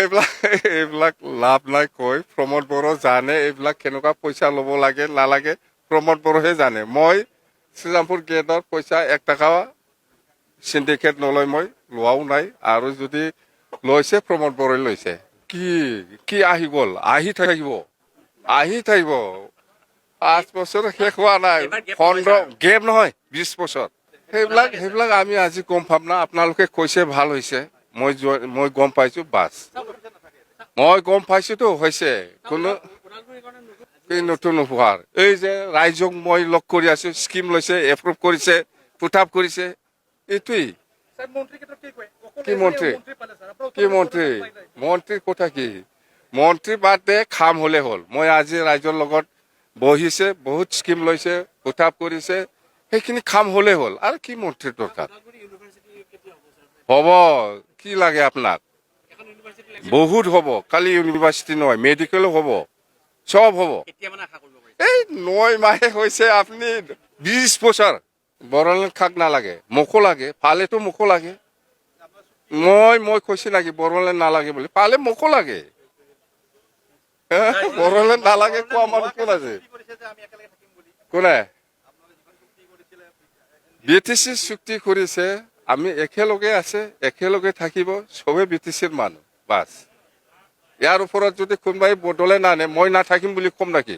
এইবিলাক এইবিলাক লাভ নাই কৈ প্ৰমোদ বড়ো জানে এইবিলাক কেনেকুৱা পইচা ল'ব লাগে নালাগে প্ৰমোদ বড়োহে জানে মই শ্ৰীৰামপুৰ গেটৰ পইচা 1 টকা সিন্ডিকেট নলয় মই লোৱাও নাই আৰু যদি লৈছে প্ৰমোদ বড়োই লৈছে কি কি আহি গ'ল আহি থাকিব 5 বছৰ শেষ হোৱা নাই 15 গেপ নহয় 20 বছৰ সেইবিলাক আমি আজি গম পাম না আপোনালোকে কৈছে ভাল হৈছে মই গম পাইছো বাছ মই গম পাইছোতো হৈছে কোনো নতুন উপহাৰ এই যে ৰাইজক মই লগ কৰি আছো স্কিম লৈছে এপ্ৰুভ কৰিছে পুটাপ কৰিছে এইটোৱেই কি মন্ত্ৰীৰ কথা কি মন্ত্ৰী বাদে কাম হলে হ'ল মই আজি ৰাইজৰ লগত বহিছে বহুত স্কিম লৈছে পুটাপ কৰিছে সেইখিনি কাম হলে হ'ল আৰু কি মন্ত্ৰীৰ দৰকাৰ হ'ব কি লাগে আপোনাক বহুত হ'ব কালি ইউনিভাৰ্চিটি নহয় মেডিকেলো হ'ব সব হ'ব এই 9 মাহে হৈছে আপুনি 20 বছৰ বড়োলেণ্ড খাক নালাগে মোকো লাগে পালেতো মোকো লাগে মই কৈছো নাকি বড়োলেণ্ড নালাগে বুলি পালে মোকো লাগে বড়োলেণ্ড নালাগে কোৱা মানুহ কোন আছে কোনে BTC চুক্তি কৰিছে আমি একেলগে আছে একেলগে থাকিব সবে BTCৰ মানুহ বাছ ইয়াৰ ওপৰত যদি কোনোবাই বদলে নানে মই নাথাকিম বুলি কম নাকি